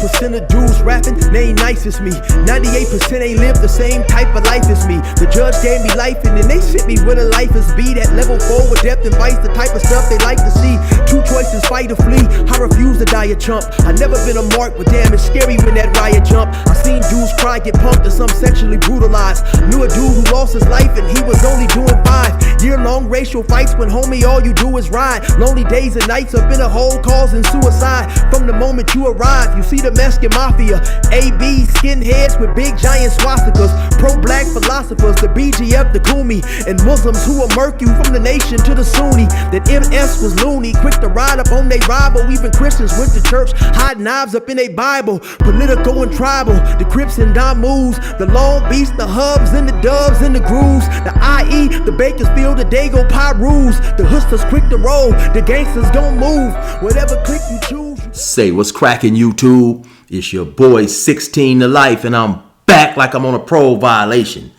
1% of dudes rapping, they ain't nice as me. 98% ain't live the same type of life as me. The judge gave me life and then they sent me where the life is be. That level 4 with depth and vice, the type of stuff they like to see. Two choices, fight or flee. I refuse to die a chump. I never been a mark, but damn, it's scary when that riot jump. I seen dudes cry, get pumped, and some sexually brutalized. Knew a dude who lost his life and he was only doing 5 year-long racial fights when homie all you do is ride. Lonely days and nights up in a hole causing suicide. From the moment you arrive, you see the Mexican mafia, AB skinheads with big giant swastikas, pro-black philosophers, the BGF, the Kumi, and Muslims who will murk you from the nation to the Sunni. That MS was loony, quick to ride up on they rival. Even Christians went to church, hide knives up in they Bible. Political and tribal, the Crips and Damus, the Long Beach, the Hubs and the Dubs and the Grooves, the IE, the Bakersfield, the Dago Pyrus, the Hustlers quick to roll, the gangsters gon' move, whatever click you choose. Say what's cracking, YouTube? It's your boy 16 to life, and I'm back like I'm on a parole violation.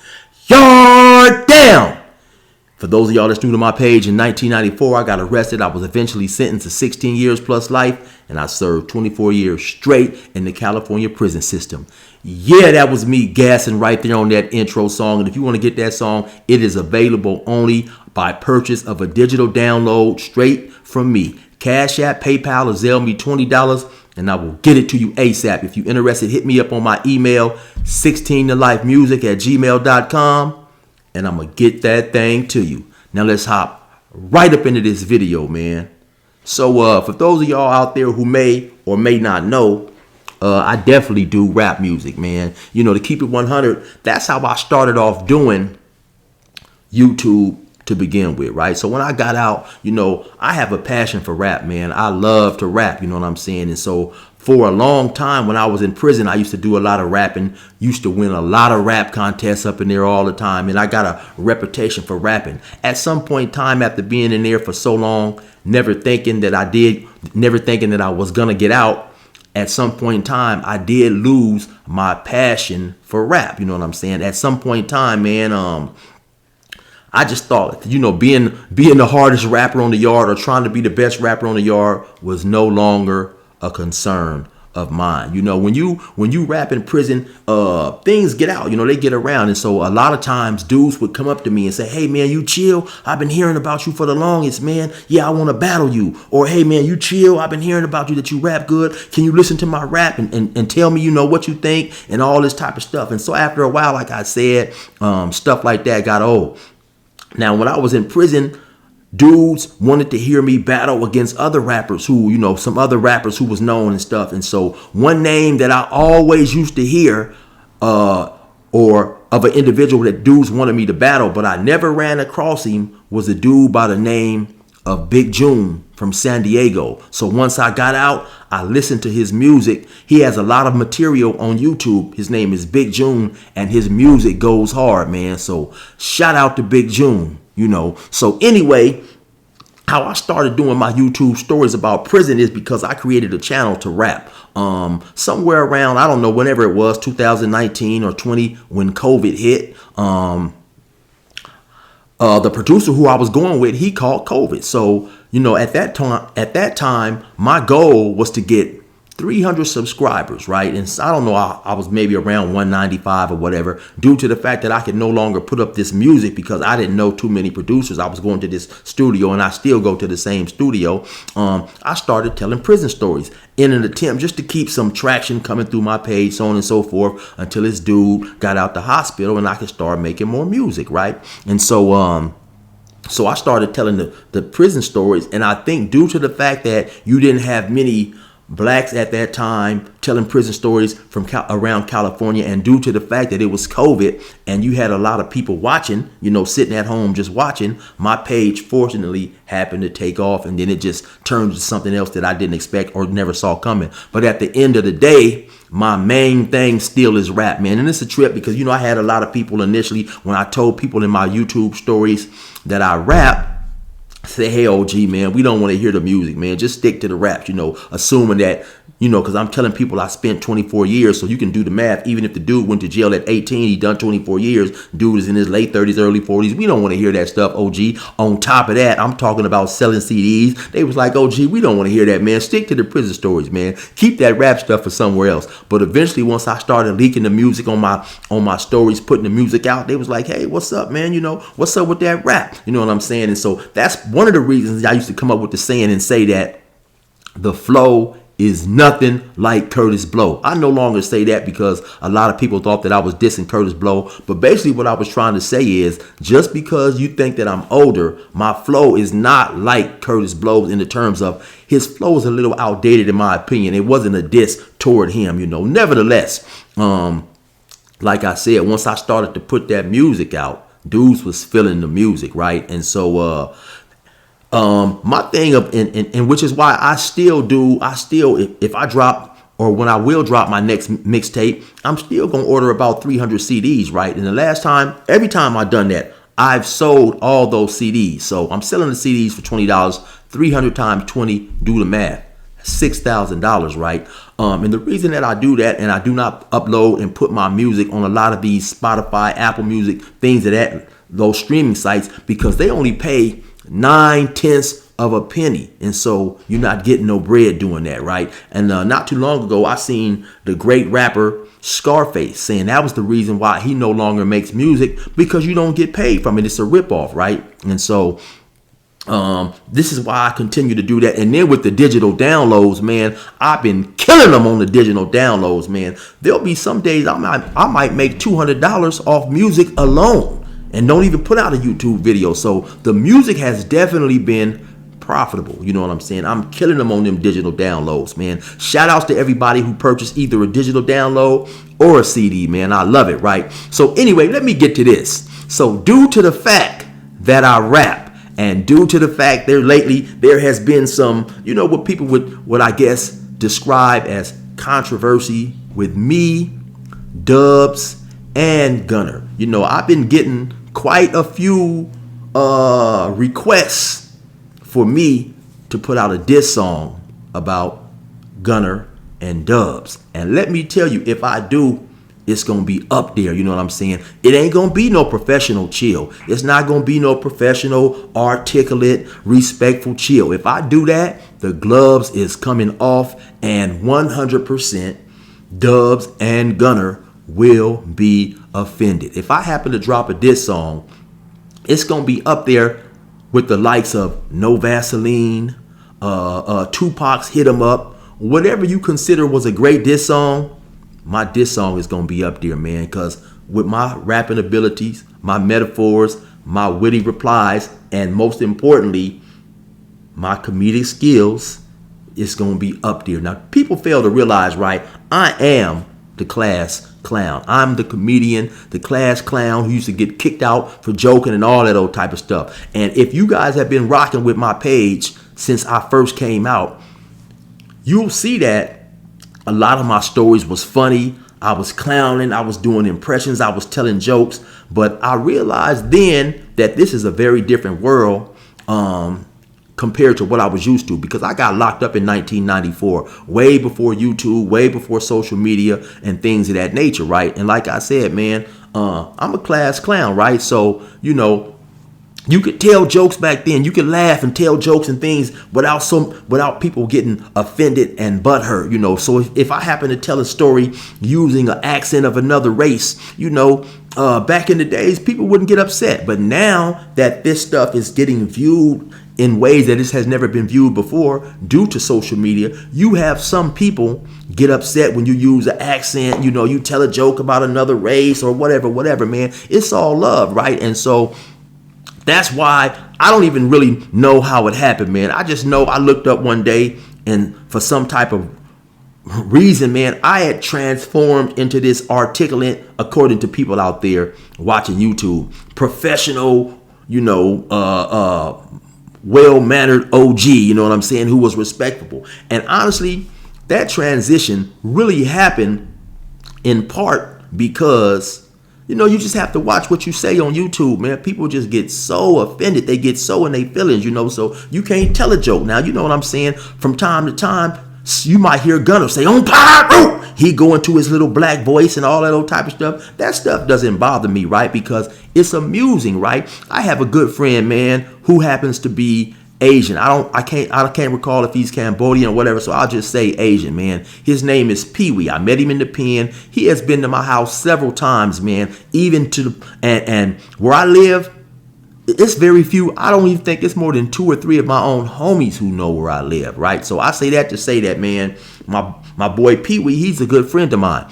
Yard down! For those of y'all that's new to my page, in 1994, I got arrested. I was eventually sentenced to 16 years plus life, and I served 24 years straight in the California prison system. Yeah, that was me gassing right there on that intro song. And if you want to get that song, it is available only by purchase of a digital download straight from me. Cashapp, PayPal, or Zelle me $20, and I will get it to you ASAP. If you're interested, hit me up on my email, 16tolifemusic@gmail.com, and I'm going to get that thing to you. Now let's hop right up into this video, man. So for those of y'all out there who may or may not know, I definitely do rap music, man. You know, to keep it 100, that's how I started off doing YouTube to begin with, right? So when I got out, you know, I have a passion for rap, man. I love to rap, you know what I'm saying? And so for a long time when I was in prison, I used to do a lot of rapping, used to win a lot of rap contests up in there all the time, and I got a reputation for rapping. At some point in time, after being in there for so long, never thinking that I was gonna get out, at some point in time, I did lose my passion for rap. You know what I'm saying? At some point in time, man, I just thought, you know, being the hardest rapper on the yard or trying to be the best rapper on the yard was no longer a concern of mine. You know, when you rap in prison, things get out, you know, they get around. And so a lot of times dudes would come up to me and say, hey man, you chill. I've been hearing about you for the longest, man. Yeah, I want to battle you. Or hey man, you chill. I've been hearing about you that you rap good. Can you listen to my rap and tell me, you know, what you think and all this type of stuff. And so after a while, like I said, stuff like that got old. Now, when I was in prison, dudes wanted to hear me battle against other rappers who, you know, some other rappers who was known and stuff. And so one name that I always used to hear or of an individual that dudes wanted me to battle, but I never ran across him, was a dude by the name of Big June from San Diego. So once I got out, I listened to his music. He has a lot of material on YouTube. His name is Big June, and his music goes hard, man. So shout out to Big June, you know. So anyway, how I started doing my YouTube stories about prison is because I created a channel to rap. Somewhere around, I don't know, whenever it was, 2019 or 20, when COVID hit. The producer who I was going with, he caught COVID. So, you know, at that time, my goal was to get 300 subscribers, right? And I don't know, I was maybe around 195 or whatever, due to the fact that I could no longer put up this music because I didn't know too many producers. I was going to this studio, and I still go to the same studio. I started telling prison stories in an attempt just to keep some traction coming through my page, so on and so forth, until this dude got out the hospital and I could start making more music, right? And so I started telling the prison stories, and I think due to the fact that you didn't have many blacks at that time telling prison stories from around California, and due to the fact that it was COVID and you had a lot of people watching, you know, sitting at home just watching, my page fortunately happened to take off, and then it just turned into something else that I didn't expect or never saw coming. But at the end of the day, my main thing still is rap, man. And it's a trip because, you know, I had a lot of people initially, when I told people in my YouTube stories that I rap, say, hey, OG, man, we don't want to hear the music, man. Just stick to the raps, assuming that, because I'm telling people I spent 24 years, so you can do the math. Even if the dude went to jail at 18, he done 24 years. Dude is in his late 30s, early 40s. We don't want to hear that stuff, OG. On top of that, I'm talking about selling CDs. They was like, OG, we don't want to hear that, man. Stick to the prison stories, man. Keep that rap stuff for somewhere else. But eventually, once I started leaking the music on my stories, putting the music out, they was like, hey, what's up, man? What's up with that rap? You know what I'm saying? And so that's one of the reasons I used to come up with the saying and say that the flow is nothing like Curtis Blow. I no longer say that because a lot of people thought that I was dissing Curtis Blow. But basically what I was trying to say is, just because you think that I'm older, my flow is not like Curtis Blow's in the terms of his flow is a little outdated in my opinion. It wasn't a diss toward him, Nevertheless, like I said, once I started to put that music out, dudes was feeling the music, right? And so my thing and which is why I still if I drop, or when I will drop my next mixtape, I'm still gonna order about 300 CDs, right? And every time I've done that, I've sold all those CDs. So I'm selling the CDs for $20, 300 times 20, do the math, $6,000, right? And the reason that I do that, and I do not upload and put my music on a lot of these Spotify, Apple Music, things of those streaming sites, because they only pay 9/10 of a penny, and so you're not getting no bread doing that, right? And not too long ago, I seen the great rapper Scarface saying that was the reason why he no longer makes music, because you don't get paid from it. It's a ripoff, right? And so this is why I continue to do that. And then with the digital downloads, man, I've been killing them on the digital downloads, man. There'll be some days I might make $200 off music alone, and don't even put out a YouTube video. So the music has definitely been profitable. You know what I'm saying? I'm killing them on them digital downloads, man. Shout outs to everybody who purchased either a digital download or a CD, man. I love it, right? So anyway, let me get to this. So due to the fact that I rap, and due to the fact there has been some, what people would I guess describe as controversy with me, Dubs, and Gunner. I've been getting quite a few requests for me to put out a diss song about Gunner and Dubs. And let me tell you, if I do, it's going to be up there. You know what I'm saying? It ain't going to be no professional chill. It's not going to be no professional, articulate, respectful chill. If I do that, the gloves is coming off, and 100% Dubs and Gunner will be offended. If I happen to drop a diss song, it's going to be up there with the likes of No Vaseline, Tupac's Hit 'Em Up, whatever you consider was a great diss song. My diss song is going to be up there, man, because with my rapping abilities, my metaphors, my witty replies, and most importantly, my comedic skills, it's going to be up there. Now, people fail to realize, right, I am the class clown. I'm the comedian, the class clown who used to get kicked out for joking and all that old type of stuff. And if you guys have been rocking with my page since I first came out, you'll see that a lot of my stories was funny. I was clowning, I was doing impressions, I was telling jokes. But I realized then that this is a very different world compared to what I was used to, because I got locked up in 1994, way before YouTube, way before social media and things of that nature, right? And like I said, man, I'm a class clown, right? So, you could tell jokes back then. You could laugh and tell jokes and things without people getting offended and butthurt, So if I happen to tell a story using an accent of another race, back in the days, people wouldn't get upset. But now that this stuff is getting viewed in ways that this has never been viewed before due to social media, you have some people get upset when you use an accent, you tell a joke about another race or whatever, man. It's all love, right? And so that's why I don't even really know how it happened, man. I just know I looked up one day, and for some type of reason, man, I had transformed into this articulate, according to people out there watching YouTube, professional, well-mannered OG, you know what I'm saying, who was respectable. And honestly, that transition really happened in part because You know, you just have to watch what you say on YouTube, man. People just get so offended. They get so in their feelings, you know, so you can't tell a joke. Now, you know what I'm saying? From time to time, you might hear Gunner say, on pyro. He go into his little black voice and all that old type of stuff. That stuff doesn't bother me, right? Because it's amusing, right? I have a good friend, man, who happens to be Asian. I can't recall if he's Cambodian or whatever, so I'll just say Asian, man. His name is Pee Wee. I met him in the pen. He has been to my house several times, man. Even to the and where I live, it's very few. I don't even think it's more than 2 or 3 of my own homies who know where I live, right? So I say that to say that, man, my boy Pee Wee, he's a good friend of mine.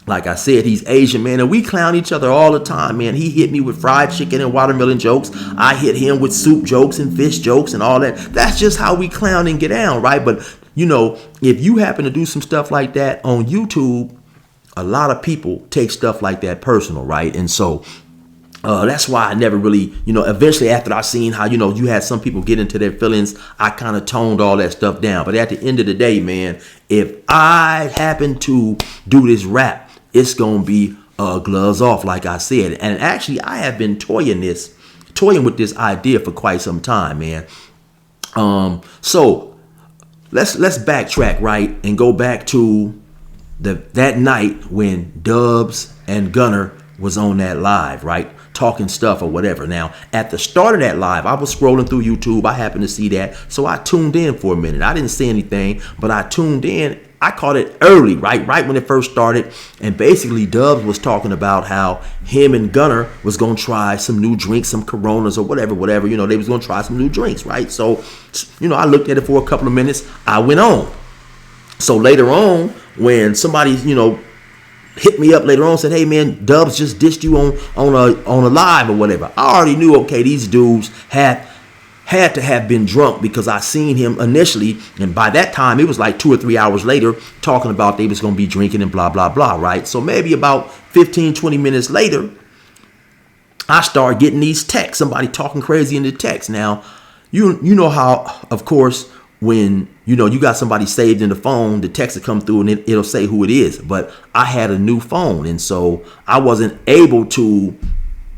Like I said, he's Asian, man, and we clown each other all the time, man. He hit me with fried chicken and watermelon jokes. I hit him with soup jokes and fish jokes and all that. That's just how we clown and get down, right? But, you know, if you happen to do some stuff like that on YouTube, a lot of people take stuff like that personal, right? And so that's why I never really, you know, eventually after I seen how, you know, you had some people get into their feelings, I kind of toned all that stuff down. But at the end of the day, man, if I happen to do this rap, it's going to be gloves off, like I said. And actually, I have been toying with this idea for quite some time, man. So let's backtrack, right, and go back to that night when Dubs and Gunner was on that live, right, talking stuff or whatever. Now, at the start of that live, I was scrolling through YouTube. I happened to see that, so I tuned in for a minute. I didn't see anything, but I tuned in. I caught it early, right when it first started. And basically, Dubs was talking about how him and Gunner was going to try some new drinks, some Coronas or whatever. You know, they was going to try some new drinks, right? So, you know, I looked at it for a couple of minutes. I went on. So later on, when somebody, you know, hit me up later on, said, hey, man, Dubs just dissed you on a live or whatever. I already knew, okay, these dudes had to have been drunk because I seen him initially, and by that time it was like 2 or 3 hours later talking about they was going to be drinking and blah blah blah, right? So maybe about 15-20 minutes later, I start getting these texts, somebody talking crazy in the text. Now, you know how, of course, when you know you got somebody saved in the phone, the text will come through and it'll say who it is. But I had a new phone, and so I wasn't able to.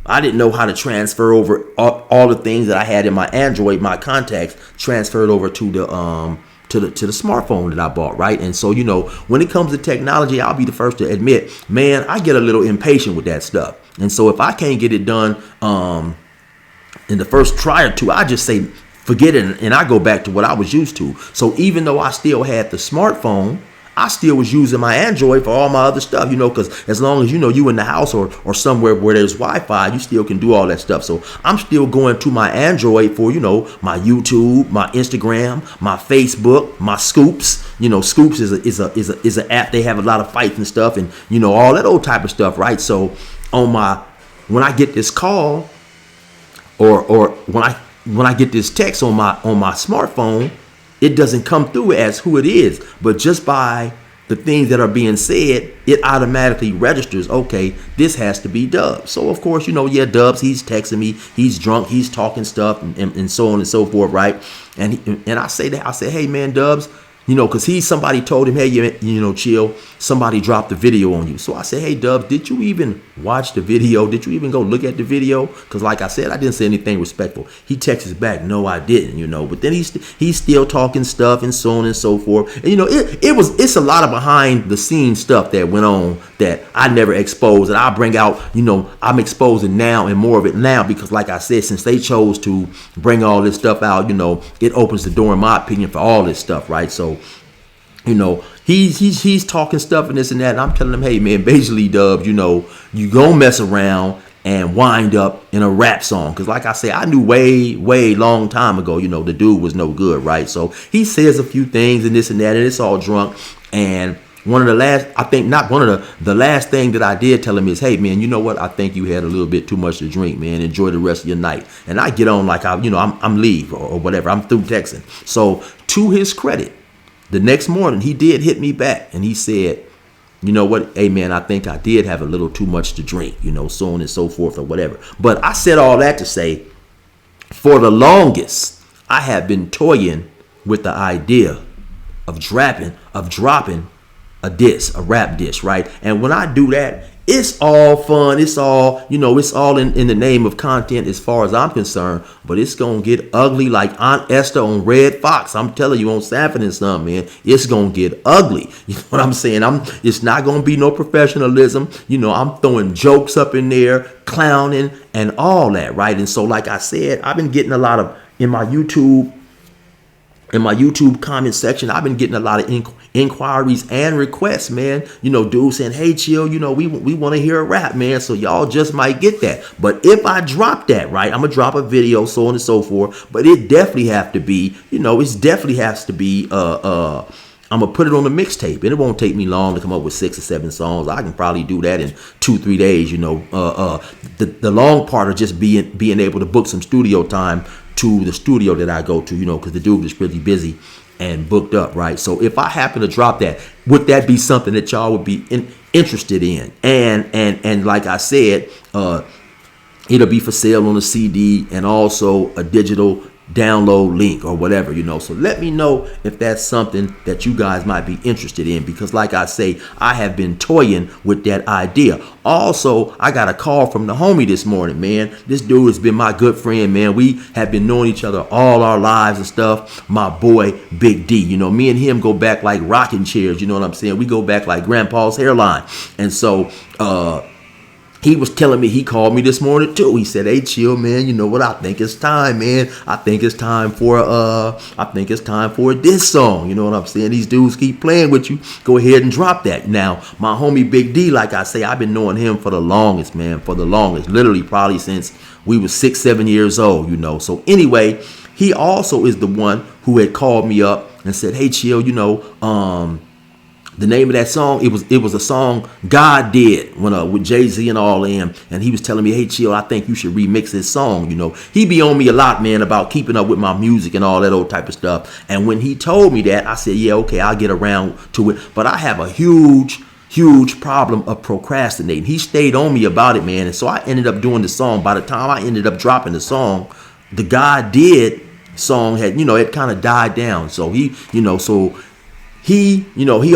I didn't know how to transfer over all the things that I had in my Android, my contacts, transferred over to the smartphone that I bought, right? And so, you know, when it comes to technology, I'll be the first to admit, man, I get a little impatient with that stuff. And so if I can't get it done in the first try or two, I just say forget it, and I go back to what I was used to. So even though I still had the smartphone, I still was using my Android for all my other stuff, you know, because as long as, you know, you in the house or somewhere where there's Wi-Fi, you still can do all that stuff. So I'm still going to my Android for, you know, my YouTube, my Instagram, my Facebook, my Scoops. You know, Scoops is an app. They have a lot of fights and stuff, and, you know, all that old type of stuff, right? So when I get this call or when I get this text on my smartphone, it doesn't come through as who it is, but just by the things that are being said, it automatically registers, okay, this has to be Dubs. So, of course, you know, yeah, Dubs, he's texting me, he's drunk, he's talking stuff, and so on and so forth, right? And I say that, I say, hey, man, Dubs, you know, because somebody told him, hey, you know, chill, somebody dropped the video on you. So I said, hey, Dubs, did you even watch the video? Did you even go look at the video? Because like I said, I didn't say anything respectful. He texts back, no, I didn't, you know. But then he's still talking stuff and so on and so forth. And, you know, it's a lot of behind the scenes stuff that went on that I never exposed. And I bring out, you know, I'm exposing now and more of it now because, like I said, since they chose to bring all this stuff out, you know, it opens the door, in my opinion, for all this stuff, right? So, you know, he's talking stuff and this and that, and I'm telling him, hey, man, basically, Dubs, you know, you gonna mess around and wind up in a rap song. Because like I say, I knew way long time ago, you know, the dude was no good, right? So he says a few things and this and that, and it's all drunk. And one of the last, I think not one of the last thing that I did tell him is, hey, man, you know what? I think you had a little bit too much to drink, man. Enjoy the rest of your night. And I get on like I'm leave or whatever. I'm through texting. So to his credit, the next morning, he did hit me back and he said, you know what, hey, man, I think I did have a little too much to drink, you know, so on and so forth or whatever. But I said all that to say, for the longest, I have been toying with the idea of dropping a rap diss, right? And when I do that, It's all fun. It's all, it's all in the name of content as far as I'm concerned. But it's going to get ugly like Aunt Esther on Red Fox. I'm telling you, on Sanford and Son, man, it's going to get ugly. You know what I'm saying? It's not going to be no professionalism. I'm throwing jokes up in there, clowning and all that, right? And so, like I said, I've been getting a lot of, in my YouTube comment section, I've been getting a lot of inquiries and requests, man. Dudes saying, hey, chill, we want to hear a rap, man. So y'all just might get that. But if I drop that, right, I'm going to drop a video, so on and so forth. But it definitely have to be, I'm going to put it on the mixtape. And it won't take me long to come up with 6 or 7 songs. I can probably do that in 2-3 days, The long part of just being able to book some studio time to the studio that I go to, because the dude is pretty busy and booked up, right? So if I happen to drop that, would that be something that y'all would be interested in? And like I said, it'll be for sale on a CD and also a digital download link or whatever, so let me know if that's something that you guys might be interested in, because like I say, I have been toying with that idea. Also, I got a call from the homie this morning, man. This dude has been my good friend, man. We have been knowing each other all our lives and stuff. My boy Big D, me and him go back like rocking chairs, you know what I'm saying? We go back like grandpa's hairline. And so he was telling me, he called me this morning too. He said, hey, chill, man. You know what? I think it's time, man. I think it's time for a diss song. You know what I'm saying? These dudes keep playing with you. Go ahead and drop that. Now, my homie Big D, like I say, I've been knowing him for the longest, man. For the longest. Literally probably since we was 6-7 years old, So anyway, he also is the one who had called me up and said, hey, chill, the name of that song, it was a song God did with Jay-Z and all them, and he was telling me, hey, chill, I think you should remix this song. He be on me a lot, man, about keeping up with my music and all that old type of stuff. And when he told me that, I said, yeah, okay, I'll get around to it. But I have a huge problem of procrastinating. He stayed on me about it, man, and so I ended up doing the song. By the time I ended up dropping the song, the God did song had, it kind of died down. So he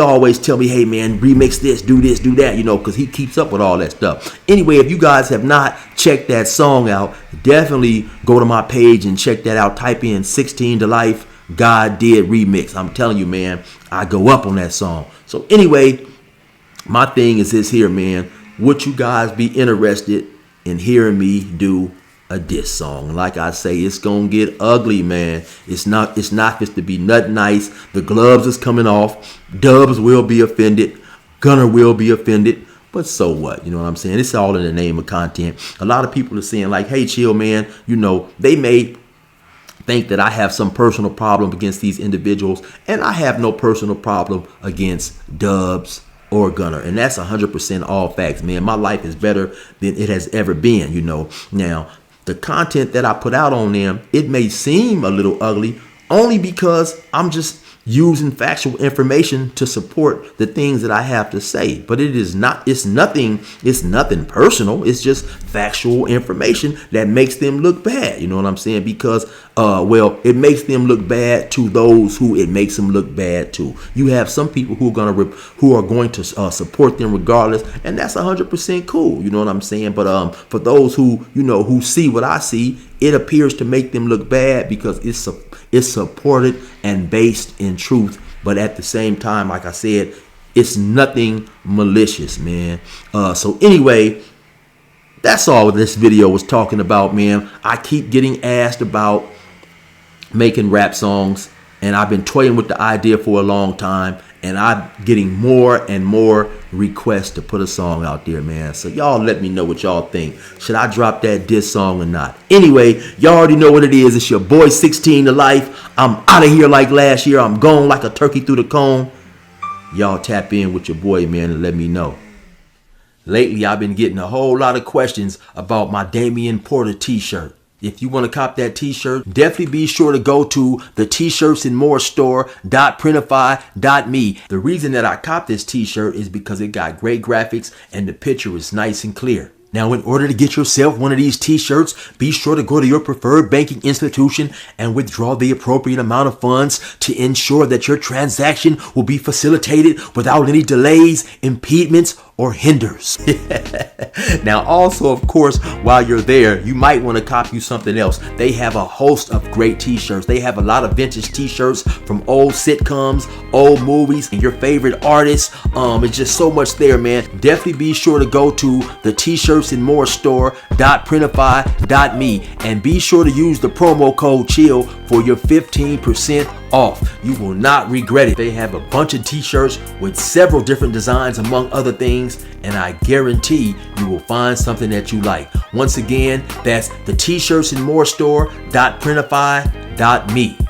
always tell me, hey, man, remix this, do that, because he keeps up with all that stuff. Anyway, if you guys have not checked that song out, definitely go to my page and check that out. Type in 16 to Life, God Did Remix. I'm telling you, man, I go up on that song. So anyway, my thing is this here, man. Would you guys be interested in hearing me do a diss song? Like I say, it's gonna get ugly, man. It's not just to be nothing nice. The gloves is coming off. Dubs will be offended. Gunner will be offended. But so what? You know what I'm saying? It's all in the name of content. A lot of people are saying like, hey, chill, man. They may think that I have some personal problem against these individuals, and I have no personal problem against Dubs or Gunner, and that's 100% all facts, man. My life is better than it has ever been. Now, the content that I put out on them, it may seem a little ugly only because I'm just using factual information to support the things that I have to say. But it's nothing personal. It's just factual information that makes them look bad. You know what I'm saying? Because, it makes them look bad to those who it makes them look bad to. You have some people who are going to support them regardless, and that's 100% cool. You know what I'm saying? But for those who see what I see, it appears to make them look bad because it's supported and based in truth. But at the same time, like I said, it's nothing malicious, man. So anyway, that's all this video was talking about, man. I keep getting asked about making rap songs, and I've been toying with the idea for a long time, and I'm getting more and more requests to put a song out there, man. So y'all let me know what y'all think. Should I drop that diss song or not? Anyway, y'all already know what it is. It's your boy 16 to Life. I'm out of here like last year. I'm gone like a turkey through the cone. Y'all tap in with your boy, man, and let me know. Lately, I've been getting a whole lot of questions about my Damian Porter t-shirt. If you want to cop that t-shirt, definitely be sure to go to the t-shirts and more store.printify.me. The reason that I copped this t-shirt is because it got great graphics and the picture is nice and clear. Now, in order to get yourself one of these t-shirts, be sure to go to your preferred banking institution and withdraw the appropriate amount of funds to ensure that your transaction will be facilitated without any delays, impediments, or hinders. Now, also, of course, while you're there, you might want to cop you something else. They have a host of great t-shirts. They have a lot of vintage t-shirts from old sitcoms, old movies, and your favorite artists. It's just so much there, man. Definitely be sure to go to the t-shirts and more store.printify.me and be sure to use the promo code CHILL for your 15% off. You will not regret it. They have a bunch of t-shirts with several different designs among other things, and I guarantee you will find something that you like. Once again, that's the t-shirts and more store.printify.me.